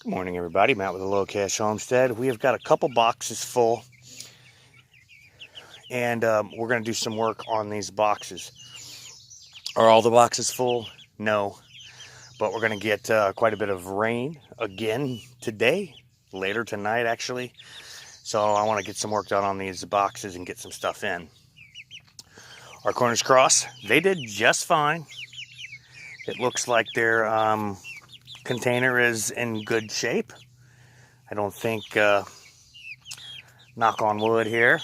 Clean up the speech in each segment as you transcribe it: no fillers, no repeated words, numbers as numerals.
Good morning, everybody. Matt with TheLowCashHomestead. We have got a couple boxes full, and we're going to do some work on these boxes. Are all the boxes full? No, but we're going to get quite a bit of rain again today, later tonight actually. So I want to get some work done on these boxes and get some stuff in. Our corners crossed. They did just fine. It looks like their container is in good shape. I don't think, knock on wood here,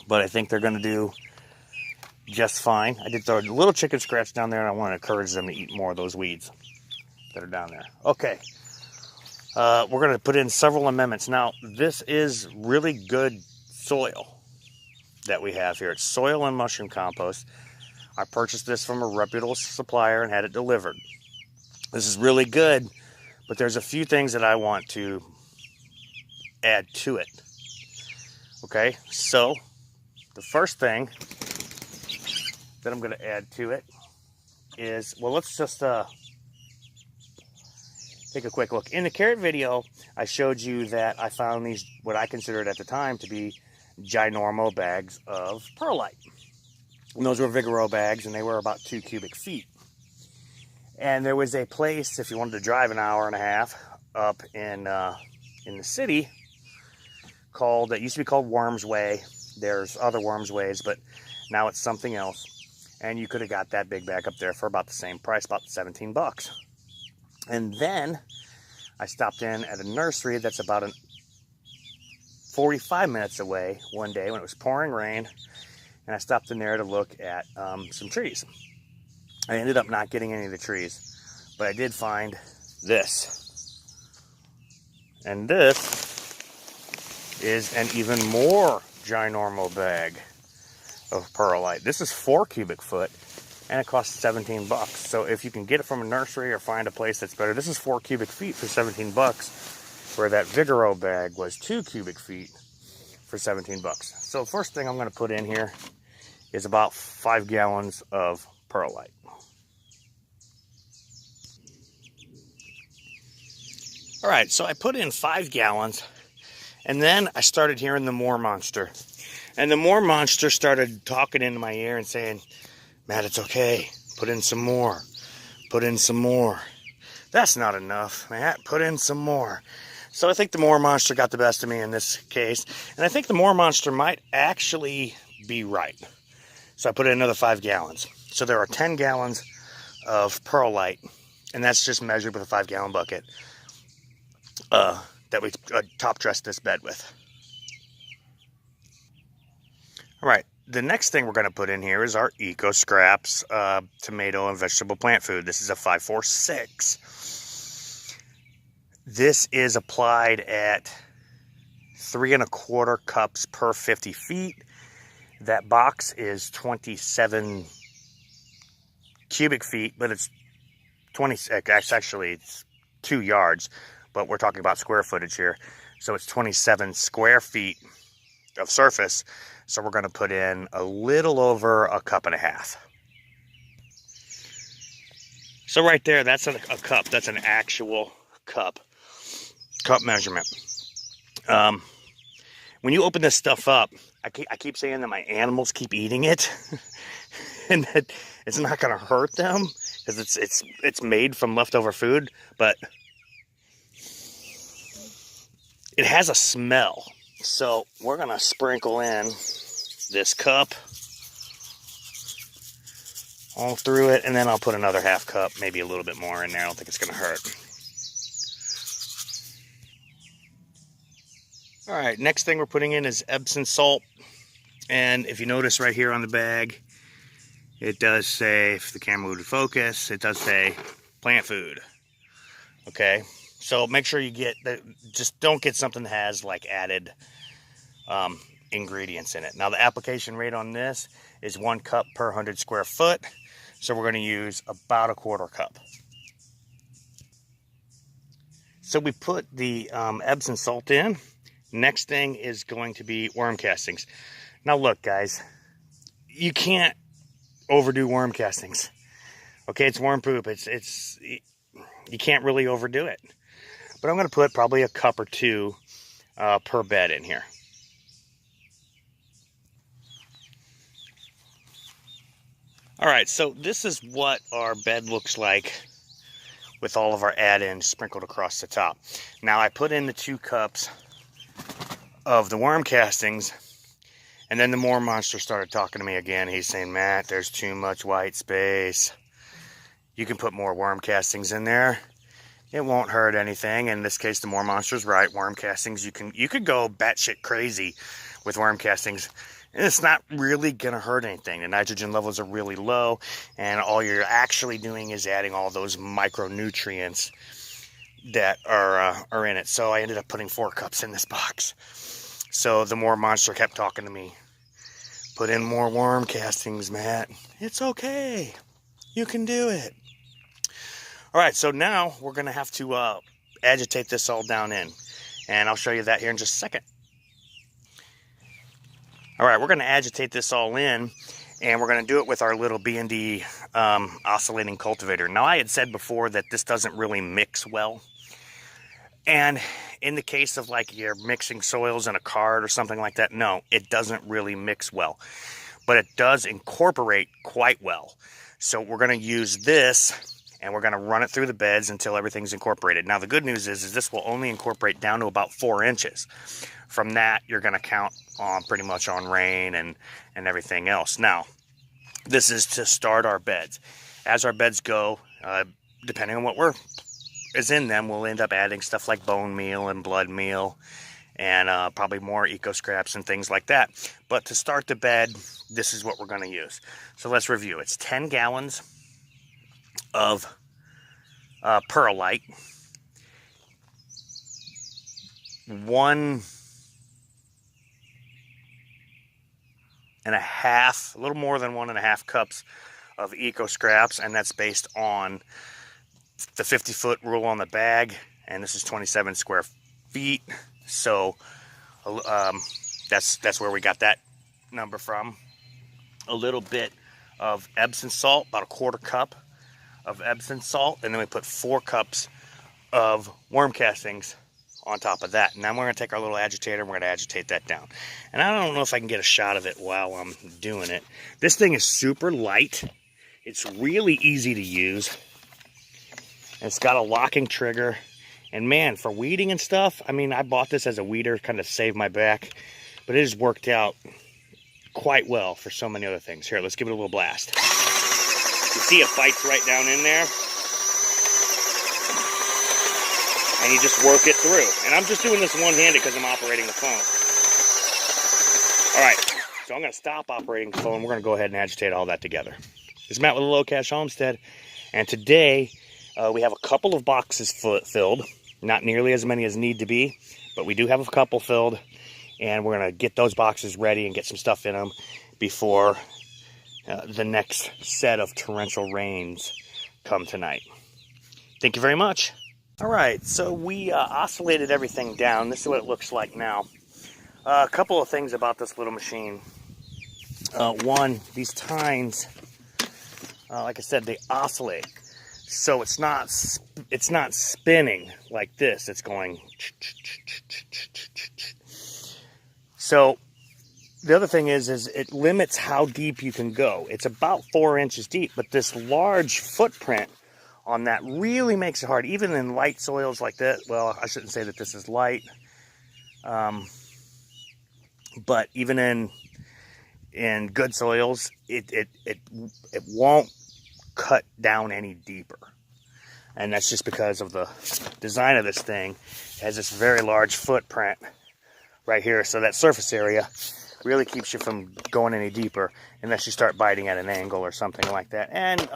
but I think they're going to do just fine. I did throw a little chicken scratch down there, and I want to encourage them to eat more of those weeds that are down there. Okay, we're going to put in several amendments. Now, this is really good soil that we have here. It's soil and mushroom compost. I purchased this from a reputable supplier and had it delivered. This is really good, but there's a few things that I want to add to it. Okay, so the first thing that I'm going to add to it is, well, let's just take a quick look. In the carrot video, I showed you that I found these, what I considered at the time to be ginormo bags of perlite. And those were Vigoro bags, and they were about 2 cubic feet. And there was a place, if you wanted to drive an hour and a half up in the city, that used to be called Worms Way. There's other Worms Ways, but now it's something else. And you could have got that big bag up there for about the same price, about 17 bucks. And then I stopped in at a nursery that's about 45 minutes away one day when it was pouring rain. And I stopped in there to look at some trees. I ended up not getting any of the trees, but I did find this. And this is an even more ginormo bag of perlite. This is 4 cubic foot, and it costs 17 bucks. So if you can get it from a nursery or find a place that's better, this is 4 cubic feet for 17 bucks, where that Vigoro bag was 2 cubic feet for 17 bucks. So the first thing I'm going to put in here is about 5 gallons of perlite. All right, so I put in 5 gallons, and then I started hearing the Moor Monster. And the Moor Monster started talking into my ear and saying, Matt, it's okay. Put in some more. Put in some more. That's not enough, Matt. Put in some more. So I think the Moor Monster got the best of me in this case. And I think the Moor Monster might actually be right. So I put in another 5 gallons. So there are 10 gallons of perlite, and that's just measured with a 5-gallon bucket that we top dressed this bed with. All right, the next thing we're going to put in here is our ecoscrapes tomato and vegetable plant food. This is a 546. This is applied at 3 1/4 cups per 50 feet. That box is 27 cubic feet, but it's 20, actually it's 2 yards, but we're talking about square footage here. So it's 27 square feet of surface. So we're going to put in a little over 1.5 cups. So right there, that's a cup. That's an actual cup measurement. When you open this stuff up, I keep saying that my animals keep eating it, and that it's not going to hurt them because it's made from leftover food, but it has a smell. So we're going to sprinkle in this cup all through it, and then I'll put another 1/2 cup, maybe a little bit more in there. I don't think it's going to hurt. All right, next thing we're putting in is Epsom salt. And if you notice right here on the bag, it does say, if the camera would focus, it does say plant food. Okay, so make sure you get that. Just don't get something that has like added ingredients in it. Now the application rate on this is 1 cup per 100 square foot. So we're going to use about 1/4 cup. So we put the Epsom salt in. Next thing is going to be worm castings. Now look, guys, you can't overdo worm castings. Okay, it's worm poop. You can't really overdo it. But I'm going to put probably a cup or two per bed in here. All right, so this is what our bed looks like with all of our add-ins sprinkled across the top. Now I put in the 2 cups of the worm castings, and then the Moor monster started talking to me again. He's saying, Matt, there's too much white space. You can put more worm castings in there. It won't hurt anything. In this case, the Moor monster's right. Worm castings, you could go batshit crazy with worm castings. And it's not really going to hurt anything. The nitrogen levels are really low, and all you're actually doing is adding all those micronutrients that are in it. So I ended up putting 4 cups in this box. So the Moor monster kept talking to me. Put in more worm castings, Matt. It's okay. You can do it. All right, so now we're going to have to agitate this all down in. And I'll show you that here in just a second. All right, we're going to agitate this all in, and we're going to do it with our little B&D oscillating cultivator. Now, I had said before that this doesn't really mix well. And in the case of like you're mixing soils in a cart or something like that, no, it doesn't really mix well. But it does incorporate quite well. So we're going to use this, and we're going to run it through the beds until everything's incorporated. Now, the good news is this will only incorporate down to about 4 inches. From that, you're going to count on pretty much on rain and everything else. Now, this is to start our beds. As our beds go, depending on what is in them, we'll end up adding stuff like bone meal and blood meal and probably more ecoscrapes and things like that. But to start the bed, this is what we're going to use. So let's review. It's 10 gallons of perlite, 1.5, a little more than 1.5 cups of ecoscrapes, and that's based on the 50-foot rule on the bag, and this is 27 square feet. So that's where we got that number from. A little bit of Epsom salt, about 1/4 cup of Epsom salt, and then we put 4 cups of worm castings on top of that. Now we're going to take our little agitator and we're going to agitate that down. And I don't know if I can get a shot of it while I'm doing it. This thing is super light. It's really easy to use. It's got a locking trigger. And man, for weeding and stuff, I mean, I bought this as a weeder, kind of saved my back, but it has worked out quite well for so many other things. Here, let's give it a little blast. You see it bites right down in there. And you just work it through. And I'm just doing this one-handed because I'm operating the phone. All right, so I'm going to stop operating the phone. We're going to go ahead and agitate all that together. This is Matt with TheLowCashHomestead, and today we have a couple of boxes filled. Not nearly as many as need to be, but we do have a couple filled, and we're going to get those boxes ready and get some stuff in them before the next set of torrential rains come tonight. Thank you very much. All right, so we oscillated everything down. This is what it looks like now. A couple of things about this little machine. One, these tines, like I said, they oscillate. So it's not spinning like this. It's going. So the other thing is it limits how deep you can go. It's about 4 inches deep, but this large footprint on that really makes it hard, even in light soils like that. Well, I shouldn't say that this is light, but even in good soils, it won't cut down any deeper. And that's just because of the design of this thing. It has this very large footprint right here, so that surface area really keeps you from going any deeper unless you start biting at an angle or something like that. And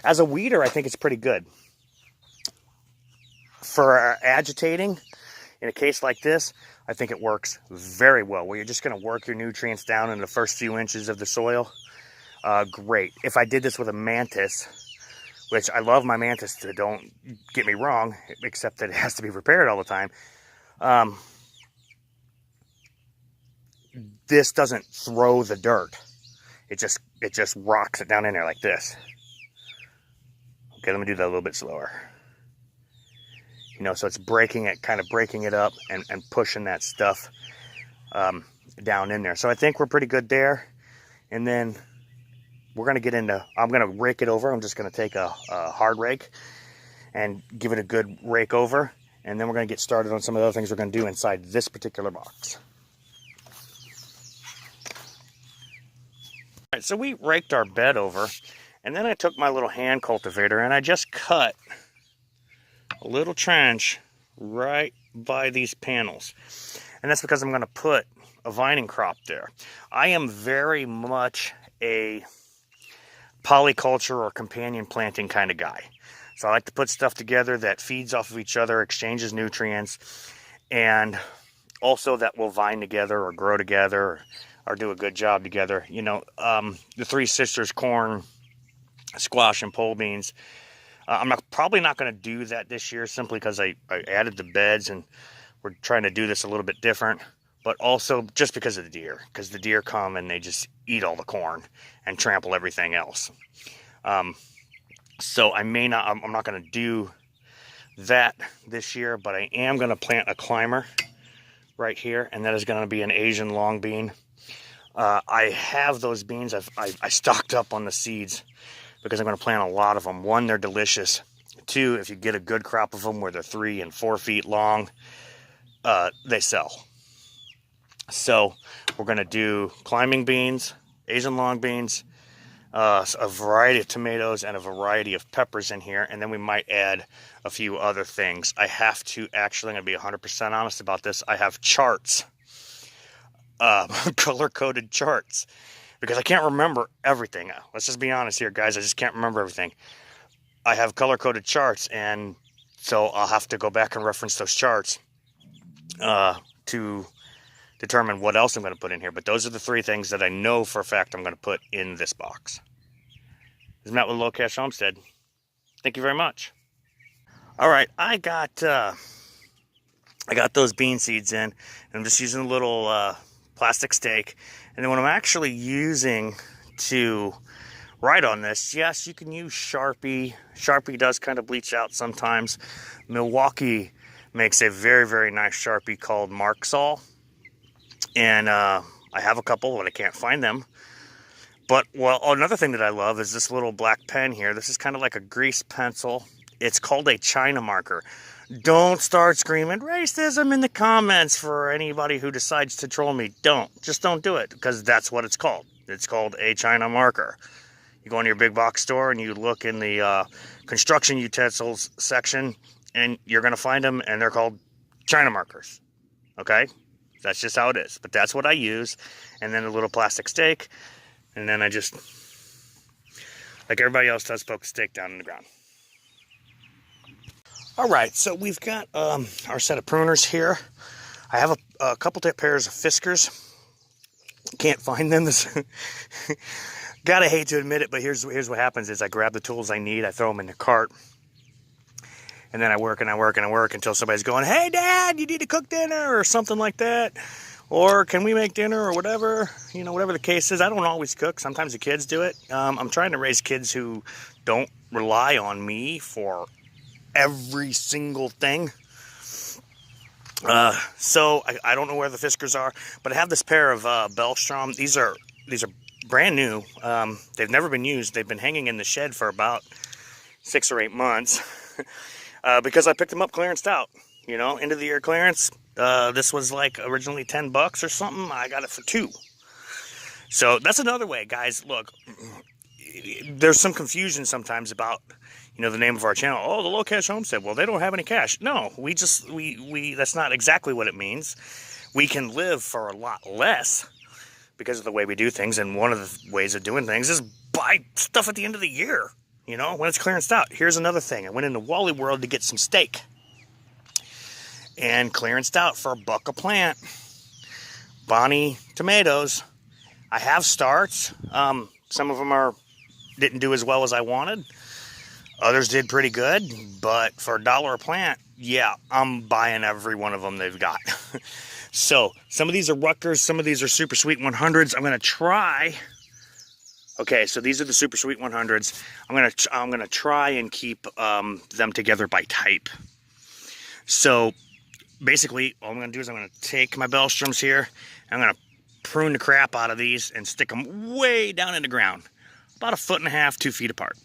as a weeder, I think it's pretty good. For agitating, in a case like this, I think it works very well, where you're just going to work your nutrients down in the first few inches of the soil. Great. If I did this with a mantis, which I love my mantis, don't get me wrong, except that it has to be repaired all the time. This doesn't throw the dirt. It just rocks it down in there like this. Okay, let me do that a little bit slower. You know, so it's breaking it, kind of breaking it up and pushing that stuff down in there. So I think we're pretty good there. And then we're going to get into, I'm going to rake it over. I'm just going to take a hard rake and give it a good rake over. And then we're going to get started on some of the other things we're going to do inside this particular box. All right, so we raked our bed over, and then I took my little hand cultivator and I just cut a little trench right by these panels. And that's because I'm going to put a vining crop there. I am very much a polyculture or companion planting kind of guy. So I like to put stuff together that feeds off of each other, exchanges nutrients, and also that will vine together or grow together or do a good job together. You know, the Three Sisters, corn, squash, and pole beans. I'm probably not going to do that this year simply because I added the beds and we're trying to do this a little bit different. But also just because of the deer. Because the deer come and they just eat all the corn and trample everything else. So I'm not going to do that this year, but I am going to plant a climber right here, and that is going to be an Asian long bean. I have those beans. I stocked up on the seeds because I'm going to plant a lot of them. One, they're delicious. Two, if you get a good crop of them where they're 3 and 4 feet long, they sell. So we're going to do climbing beans, Asian long beans, a variety of tomatoes, and a variety of peppers in here. And then we might add a few other things. I have to actually, I'm going to be 100% honest about this. I have charts, color-coded charts, because I can't remember everything. Let's just be honest here, guys. I just can't remember everything. I have color-coded charts, and so I'll have to go back and reference those charts to determine what else I'm going to put in here. But those are the 3 things that I know for a fact I'm going to put in this box. This is Matt with Low Cash Homestead. Thank you very much. All right, I got those bean seeds in, and I'm just using a little plastic stake. And then what I'm actually using to write on this, yes, you can use Sharpie. Sharpie does kind of bleach out sometimes. Milwaukee makes a very, very nice Sharpie called Marksol. And I have a couple, but I can't find them. But, well, another thing that I love is this little black pen here. This is kind of like a grease pencil. It's called a China marker. Don't start screaming racism in the comments for anybody who decides to troll me. Just don't do it, because that's what it's called. It's called a China marker. You go into your big box store and you look in the construction utensils section, and you're going to find them, and they're called China markers. Okay? That's just how it is. But that's what I use. And then a little plastic stake. And then I just, like everybody else does, poke a stake down in the ground. All right, so we've got our set of pruners here. I have a couple pairs of Fiskars. Can't find them. Gotta hate to admit it, but here's what happens is I grab the tools I need, I throw them in the cart, and then I work and I work and I work until somebody's going, hey, Dad, you need to cook dinner or something like that. Or can we make dinner or whatever, you know, whatever the case is. I don't always cook. Sometimes the kids do it. I'm trying to raise kids who don't rely on me for every single thing. So I don't know where the Fiskars are, but I have this pair of Bellstrom. These are brand new. They've never been used. They've been hanging in the shed for about 6 or 8 months because I picked them up clearanced out. You know, end of the year clearance. This was like originally $10 or something. I got it for $2. So that's another way, guys. Look, there's some confusion sometimes about, you know, the name of our channel. Oh, the Low Cash Homestead. Well, they don't have any cash. No, we that's not exactly what it means. We can live for a lot less because of the way we do things. And one of the ways of doing things is buy stuff at the end of the year, you know, when it's clearanced out. Here's another thing. I went into Wally World to get some steak. And clearanced out for $1 a plant. Bonnie tomatoes. I have starts. Some of them didn't do as well as I wanted. Others did pretty good. But for $1 a plant, yeah, I'm buying every one of them they've got. So some of these are Rutgers. Some of these are super sweet 100s. I'm going to try Okay, so these are the Super Sweet 100s. I'm gonna try and keep them together by type. So basically, all I'm gonna do is I'm gonna take my Bellstroms here. I'm gonna prune the crap out of these and stick them way down in the ground, about 1.5 feet, 2 feet apart.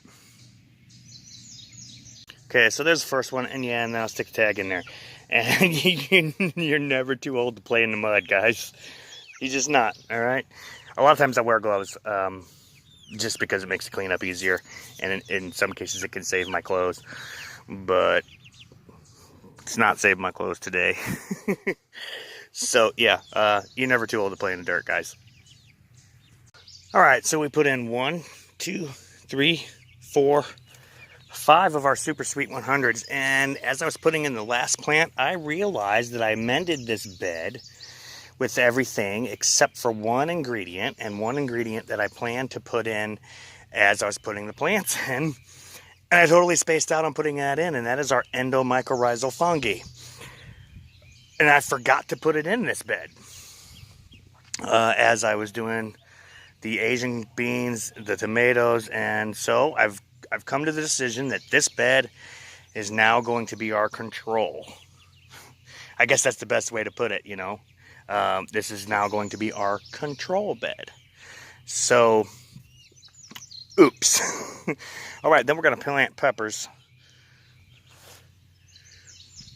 Okay, so there's the first one, and yeah, and then I'll stick a tag in there. And you're never too old to play in the mud, guys. You're just not, all right? A lot of times I wear gloves just because it makes the cleanup easier, and in some cases it can save my clothes, but it's not saving my clothes today. So yeah, you're never too old to play in the dirt, guys. All right, so we put in 1, 2, 3, 4, 5 of our Super Sweet 100s, and as I was putting in the last plant, I realized that I amended this bed with everything except for one ingredient, and one ingredient that I planned to put in as I was putting the plants in, and I totally spaced out on putting that in, and that is our endomycorrhizal fungi. And I forgot to put it in this bed as I was doing the Asian beans, the tomatoes, and so I've come to the decision that this bed is now going to be our control. I guess that's the best way to put it, you know. This is now going to be our control bed. So, oops. All right, then we're going to plant peppers.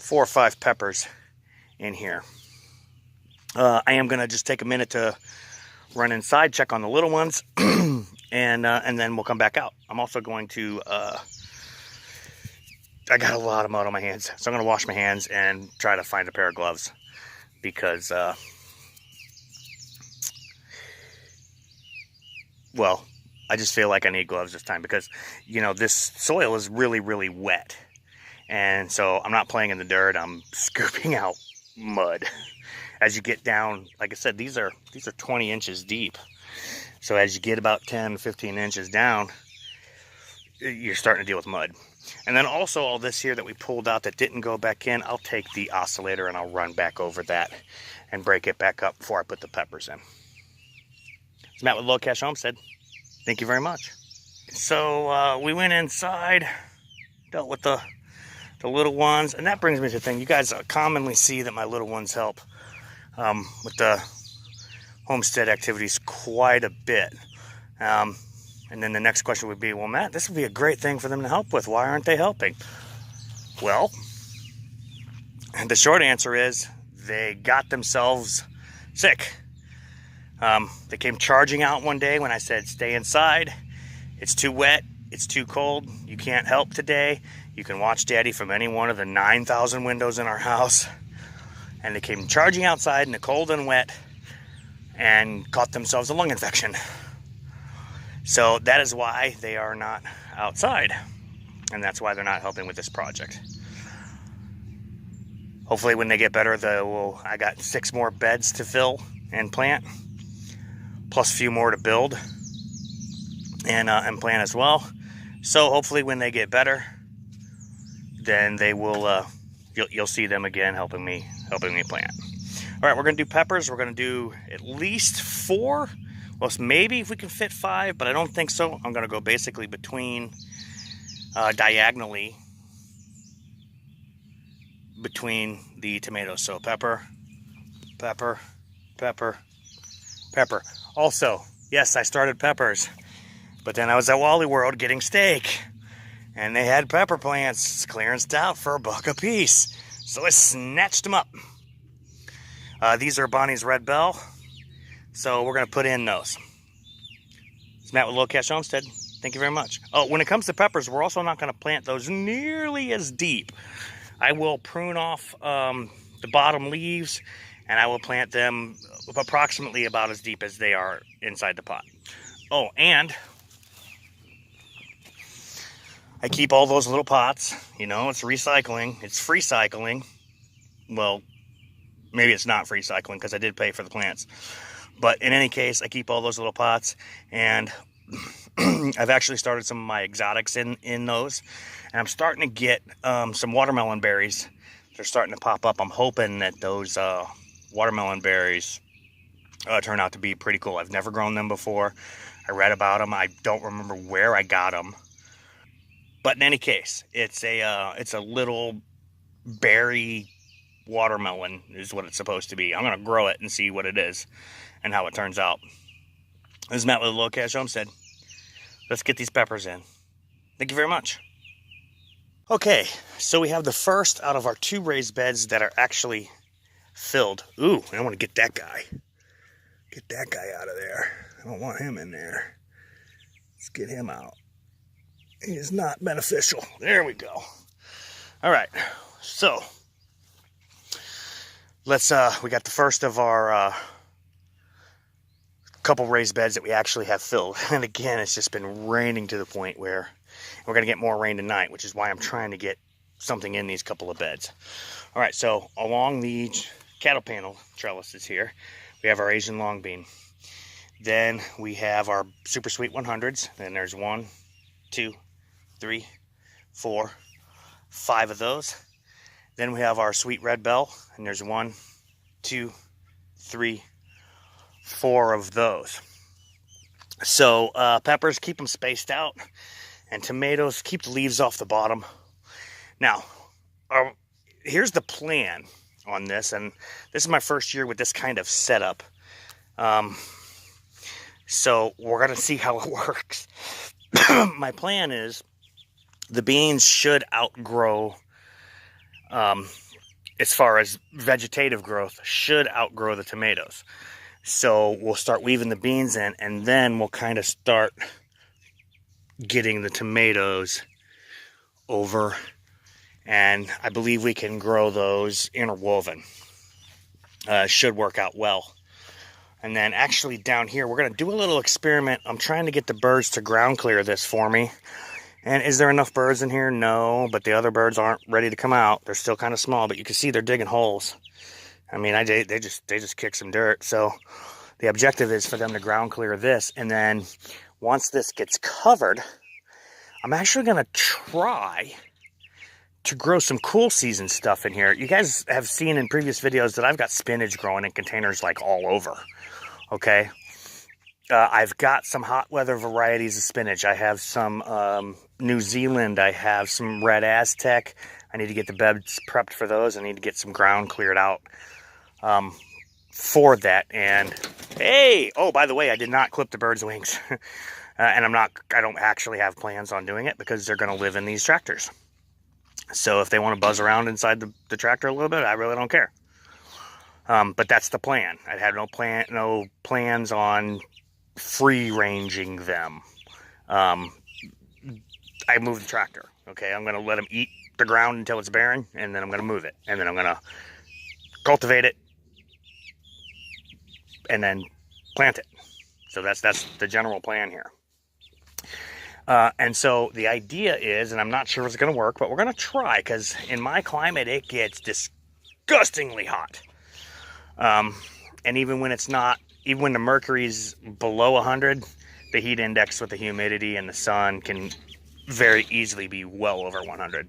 4 or 5 peppers in here. I am going to just take a minute to run inside, check on the little ones, and then we'll come back out. I'm also going to, I got a lot of mud on my hands, so I'm going to wash my hands and try to find a pair of gloves, because, well, I just feel like I need gloves this time, because, you know, this soil is really, really wet, and so I'm not playing in the dirt, I'm scooping out mud. As you get down, like I said, these are 20 inches deep. So as you get about 10, 15 inches down, you're starting to deal with mud. And then also all this here that we pulled out that didn't go back in, I'll take the oscillator and I'll run back over that and break it back up before I put the peppers in. It's Matt with TheLowCash Homestead. Thank you very much. So we went inside, dealt with the little ones, and that brings me to the thing. You guys commonly see that my little ones help with the homestead activities quite a bit. And then the next question would be, well, Matt, this would be a great thing for them to help with. Why aren't they helping? Well, the short answer is they got themselves sick. They came charging out one day when I said, stay inside. It's too wet. It's too cold. You can't help today. You can watch Daddy from any one of the 9,000 windows in our house. And they came charging outside in the cold and wet and caught themselves a lung infection. So that is why they are not outside. And that's why they're not helping with this project. Hopefully when they get better, I got 6 more beds to fill and plant, plus a few more to build and plant as well. So hopefully when they get better, then they will, you'll see them again helping me plant. All right, we're gonna do peppers. We're gonna do at least 4. Well, maybe if we can fit 5, but I don't think so. I'm gonna go basically between, diagonally between the tomatoes. So pepper, pepper, pepper, pepper. Also, yes, I started peppers, but then I was at Wally World getting steak, and they had pepper plants clearanced out for $1 a piece. So I snatched them up. These are Bonnie's Red Bell, so we're going to put in those. It's Matt with TheLowCash Homestead. Thank you very much. Oh, when it comes to peppers, we're also not going to plant those nearly as deep. I will prune off the bottom leaves, and I will plant them approximately about as deep as they are inside the pot. Oh, and I keep all those little pots. You know, it's recycling. It's free cycling. Well, maybe it's not free cycling because I did pay for the plants. But in any case, I keep all those little pots, and I've actually started some of my exotics in those. And I'm starting to get some watermelon berries. They're starting to pop up. I'm hoping that those watermelon berries turn out to be pretty cool. I've never grown them before. I read about them. I don't remember where I got them. But in any case, it's a little berry watermelon is what it's supposed to be. I'm going to grow it and see what it is and how it turns out. This is Matt with TheLowCashHomestead. Let's get these peppers in. Thank you very much. Okay, so we have the first out of our 2 raised beds that are actually filled. Ooh, I want to get that guy. Get that guy out of there. I don't want him in there. Let's get him out. He is not beneficial. There we go. All right, so let's, we got the first of our couple raised beds that we actually have filled. And again, it's just been raining to the point where we're going to get more rain tonight, which is why I'm trying to get something in these couple of beds. All right, so along the cattle panel trellises here, we have our Asian long bean. Then we have our super sweet 100s. Then there's 1, 2, 3, 4, 5 of those. Then we have our sweet red bell, and there's 1, 2, 3, 4 of those. So peppers, keep them spaced out, and tomatoes, keep the leaves off the bottom. Now, here's the plan on this, and this is my first year with this kind of setup. So we're going to see how it works. My plan is the beans should outgrow, as far as vegetative growth, should outgrow the tomatoes. So we'll start weaving the beans in, and then we'll kind of start getting the tomatoes over. And I believe we can grow those interwoven. Should work out well. And then actually down here, we're going to do a little experiment. I'm trying to get the birds to ground clear this for me. And is there enough birds in here? No, but the other birds aren't ready to come out. They're still kind of small, but you can see they're digging holes. I mean, they just kick some dirt. So the objective is for them to ground clear this. And then once this gets covered, I'm actually going to try to grow some cool season stuff in here. You guys have seen in previous videos that I've got spinach growing in containers like all over. Okay. I've got some hot weather varieties of spinach. I have some New Zealand. I have some red Aztec. I need to get the beds prepped for those. I need to get some ground cleared out for that. And hey, oh, by the way, I did not clip the birds' wings. And I don't actually have plans on doing it because they're going to live in these tractors. So if they want to buzz around inside the tractor a little bit, I really don't care. But that's the plan. I had no plans on free-ranging them. I moved the tractor. Okay, I'm going to let them eat the ground until it's barren, and then I'm going to move it. And then I'm going to cultivate it, and then plant it. So that's the general plan here. And so the idea is, and I'm not sure if it's going to work, but we're going to try, because in my climate, it gets disgustingly hot. And even when it's not, even when the mercury's below 100, the heat index with the humidity and the sun can very easily be well over 100.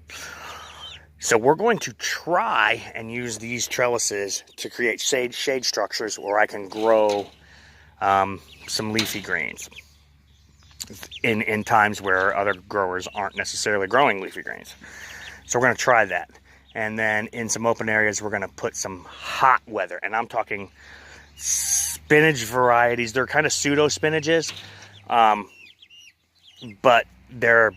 So we're going to try and use these trellises to create shade structures where I can grow some leafy greens in times where other growers aren't necessarily growing leafy greens. So we're going to try that. And then in some open areas, we're going to put some hot weather. And I'm talking spinach varieties. They're kind of pseudo spinaches, but they're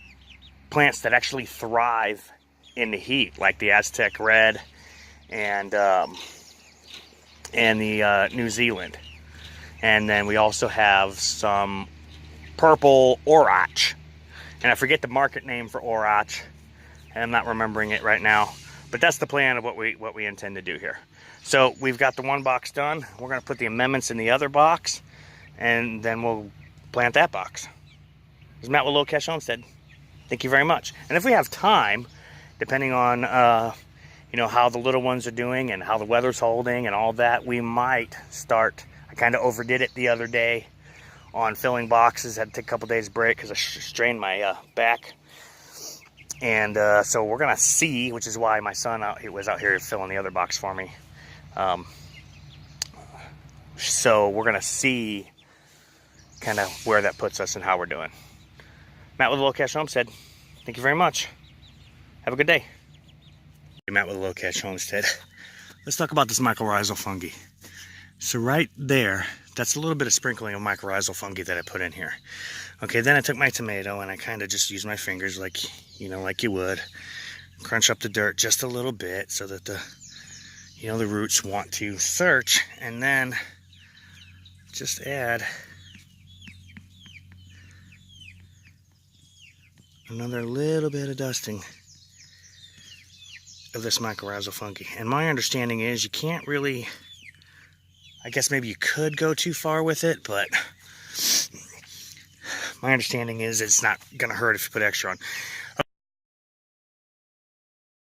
plants that actually thrive in the heat, like the Aztec Red and the New Zealand. And then we also have some purple orach, and I forget the market name for orach, and I'm not remembering it right now, but that's the plan of what we intend to do here. So we've got the one box done. We're going to put the amendments in the other box, and then we'll plant that box. This is Matt with TheLowCashHomestead. Thank you very much. And if we have time, depending on how the little ones are doing and how the weather's holding and all that, we might start. I kind of overdid it the other day on filling boxes. Had to take a couple days break because I strained my back. And so we're going to see, which is why my son was out here filling the other box for me. So we're going to see kind of where that puts us and how we're doing. Matt with the Cash Homestead. Thank you very much. Have a good day. Matt with the Cash Homestead. Let's talk about this mycorrhizal fungi. So right there, that's a little bit of sprinkling of mycorrhizal fungi that I put in here. Okay, then I took my tomato and I kind of just used my fingers like you would. Crunch up the dirt just a little bit so that the roots want to search, and then just add another little bit of dusting of this mycorrhizal fungi. And my understanding is you can't really, I guess maybe you could go too far with it, but my understanding is it's not going to hurt if you put extra on.